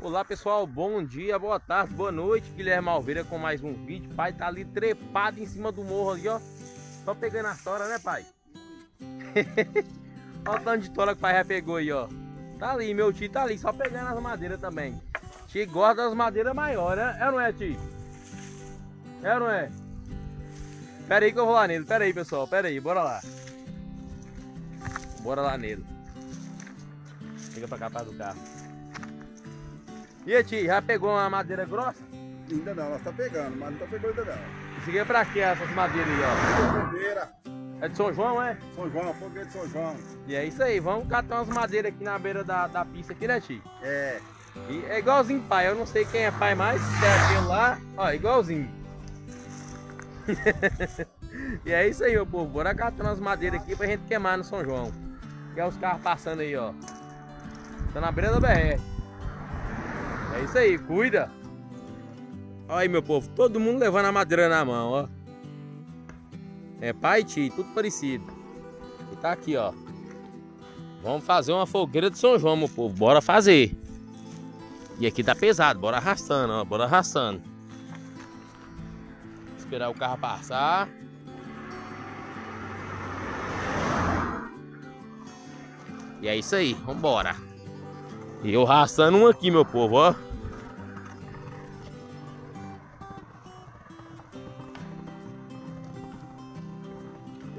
Olá pessoal, bom dia, boa tarde, boa noite. Guilherme Alveira com mais um vídeo. Pai tá ali trepado em cima do morro ali, ó. Só pegando as toras, né, pai? Olha o tanto de tora que o pai já pegou aí, ó. Tá ali, meu tio tá ali, só pegando as madeiras também. Tio gosta das madeiras maiores, né? É ou não é, tio? É ou não é? Pera aí que eu vou lá nele, pera aí, pessoal, pera aí, bora lá. Bora lá nele. Chega pra cá, pra do carro. E aí, tio, já pegou uma madeira grossa? Ainda não, ela tá pegando, mas não tá pegando ainda não. Isso aqui é pra quê, essas madeiras aí, ó? Fogueira. É de São João, é? São João, fogueira de São João. E é isso aí, vamos catar umas madeiras aqui na beira da pista aqui, né, tio? É. E é igualzinho pai, eu não sei quem é pai mais, se é aquele lá, ó, igualzinho. E é isso aí, meu povo, bora catar umas madeiras aqui pra gente queimar no São João. Que é os carros passando aí, ó. Tá na beira da BR. É isso aí, cuida. Olha aí, meu povo, todo mundo levando a madeira na mão, ó. É pai e tio, tudo parecido. E tá aqui, ó. Vamos fazer uma fogueira de São João, meu povo, bora fazer. E aqui tá pesado, bora arrastando, ó, bora arrastando. Esperar o carro passar. E é isso aí, vambora. E eu arrastando um aqui, meu povo, ó.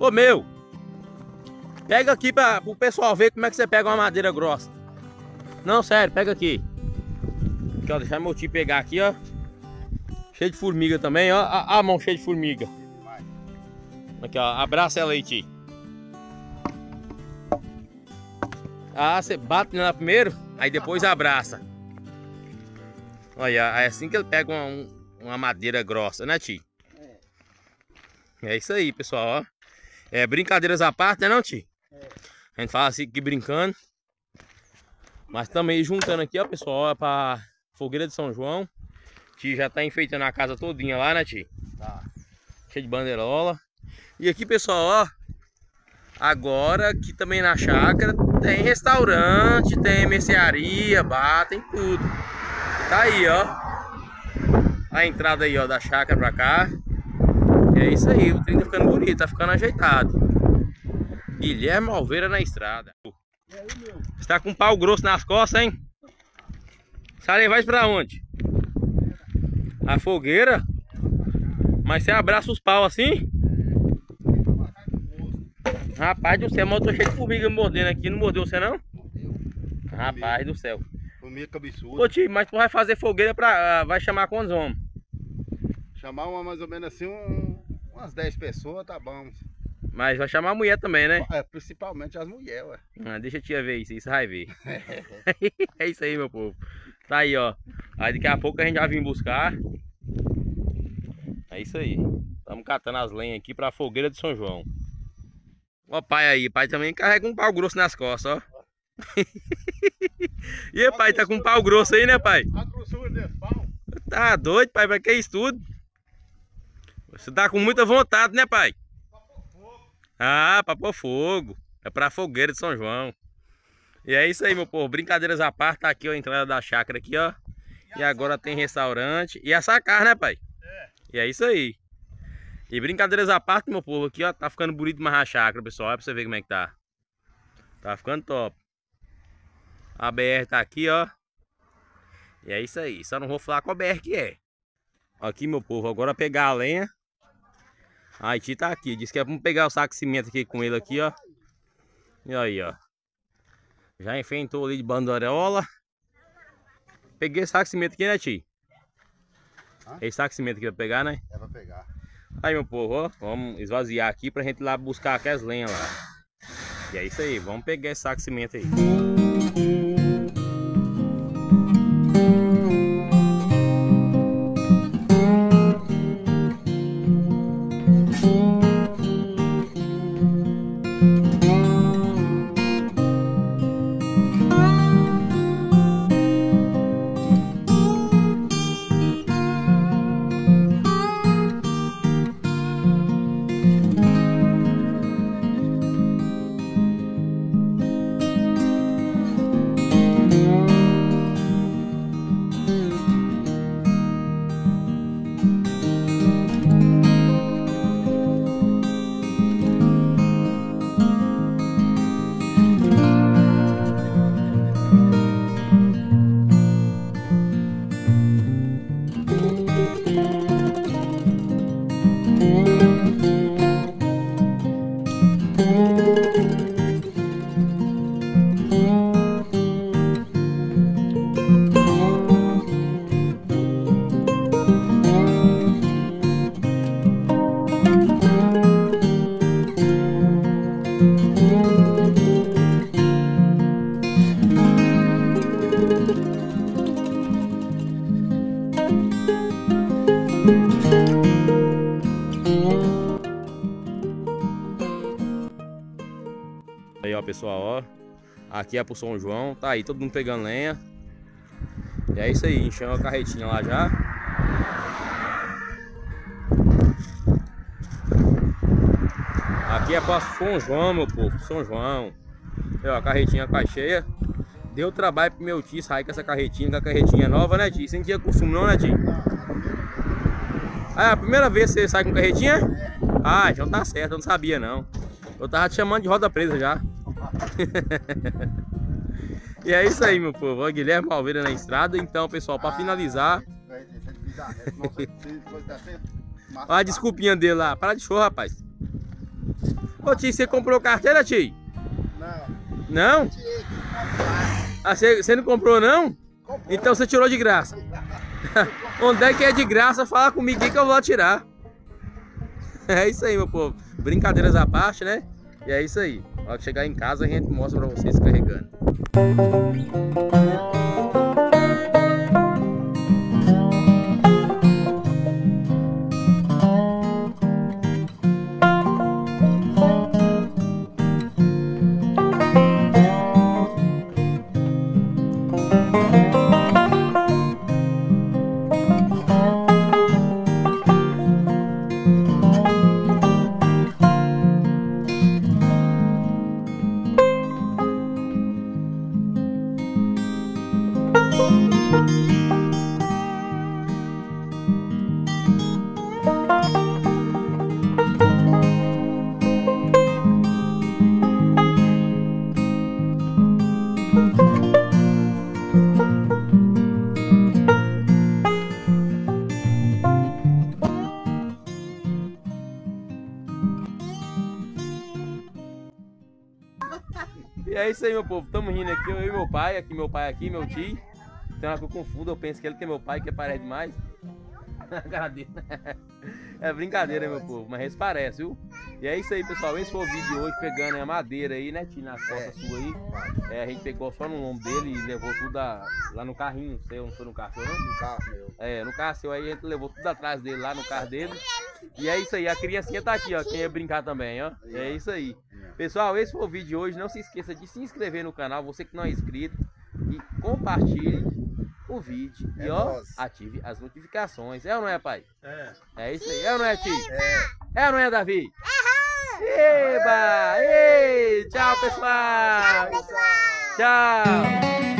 Ô, meu, pega aqui para o pessoal ver como é que você pega uma madeira grossa. Não, sério, pega aqui. Aqui, ó, deixar meu tio pegar aqui, ó. Cheio de formiga também, ó. A mão cheia de formiga. Aqui, ó, abraça ela aí, tio. Ah, você bate nela primeiro, aí depois abraça. Olha, é assim que ele pega uma madeira grossa, né, tio? É isso aí, pessoal, ó. É, brincadeiras à parte, né, não, tio? A gente fala assim aqui brincando. Mas também juntando aqui, ó, pessoal, ó, pra fogueira de São João. Tio já tá enfeitando a casa todinha lá, né, tio? Tá. Cheio de bandeirola. E aqui, pessoal, ó. Agora aqui também na chácara tem restaurante, tem mercearia, bar, tem tudo. Tá aí, ó. A entrada aí, ó, da chácara pra cá. E é isso aí, o trem tá ficando bonito, tá ficando ajeitado. Guilherme Alveira na estrada. Você tá com um pau grosso nas costas, hein? Sai, vai pra onde? A fogueira? Mas você abraça os pau assim? Rapaz do céu, mas eu tô cheio de formiga me mordendo aqui. Não mordeu você, não? Mordeu. Rapaz do céu. Formiga cabeçuda. Ô tio, mas tu vai fazer fogueira pra... vai chamar quantos homens? Chamar mais ou menos assim umas 10 pessoas, tá bom. Mas vai chamar a mulher também, né? É, principalmente as mulheres, ué. Ah, deixa a tia ver isso vai ver. É isso aí, meu povo. Tá aí, ó. Aí daqui a pouco a gente já vem buscar. É isso aí. Estamos catando as lenhas aqui pra fogueira de São João. Ó, pai aí. Pai também carrega um pau grosso nas costas, ó. E aí, pai, tá com um pau grosso aí, né, pai? A grossura desse pau? Tá doido, pai? Pra que isso tudo? Você tá com muita vontade, né, pai? Pra pôr fogo. Ah, pra pôr fogo. É pra fogueira de São João. E é isso aí, meu povo. Brincadeiras à parte, tá aqui, ó, a entrada da chácara aqui, ó. E agora tem restaurante. E essa carne, né, pai? É. E é isso aí. E brincadeiras à parte, meu povo, aqui, ó. Tá ficando bonito mais a chácara, pessoal. Olha pra você ver como é que tá. Tá ficando top. A BR tá aqui, ó. E é isso aí. Só não vou falar qual BR que é. Aqui, meu povo, agora pegar a lenha. A Haiti tá aqui. Diz que é pra pegar o saco de cimento aqui com ele aqui, ó. E aí, ó. Já enfrentou ali de bandeirola. Peguei esse saco de cimento aqui, né, tio? Esse saco de cimento aqui pra pegar, né? É pra pegar. Aí, meu povo, ó. Vamos esvaziar aqui pra gente ir lá buscar aquelas lenhas lá. E é isso aí. Vamos pegar esse saco de cimento aí. pessoal, ó. Aqui é pro São João. Tá aí, todo mundo pegando lenha. E é isso aí, enchemos a carretinha lá já. Aqui é pra São João, meu povo, São João. Ó, a carretinha quase cheia. Deu trabalho pro meu tio sair com essa carretinha, que a carretinha é nova, né, tio? Você não tinha costume não, né, tio? Ah, é a primeira vez que você sai com carretinha? Ah, então tá certo, eu não sabia não. Eu tava te chamando de roda presa já. E é isso aí, meu povo. Ó, Guilherme Alveira na estrada. Então, pessoal, pra finalizar. Olha a desculpinha dele lá. Para de show, rapaz. Ô, tio, você comprou carteira, tio? Não. Não? Ah, você não comprou, não? Então você tirou de graça. Onde é que é de graça, fala comigo que eu vou tirar. É isso aí, meu povo. Brincadeiras à parte, né? E é isso aí. Na hora que chegar em casa, a gente mostra pra vocês carregando. E é isso aí, meu povo. Tamo rindo aqui, eu e meu pai. Aqui meu pai, aqui meu tio. Tem hora que eu confundo, eu penso que ele que é meu pai, que parece demais. É brincadeira, meu povo, mas eles parecem, viu? E é isso aí, pessoal. Esse foi o vídeo de hoje, pegando a madeira aí, né, tio, nas costas suas aí. É, a gente pegou só no lombo dele e levou tudo lá no carrinho. Seu, não foi no carro seu, não? No carro meu. É, no carro seu aí, a gente levou tudo atrás dele, lá no carro dele. E é isso aí, a criancinha tá aqui, ó, quem ia brincar também, ó. É isso aí. Pessoal, esse foi o vídeo de hoje. Não se esqueça de se inscrever no canal, você que não é inscrito. E compartilhe o vídeo. E ó, ative as notificações. É ou não é, pai? É. É isso aí. É ou não é, tio? É ou não é, Davi? Eba! Ei! Tchau, pessoal! Tchau, pessoal! Tchau!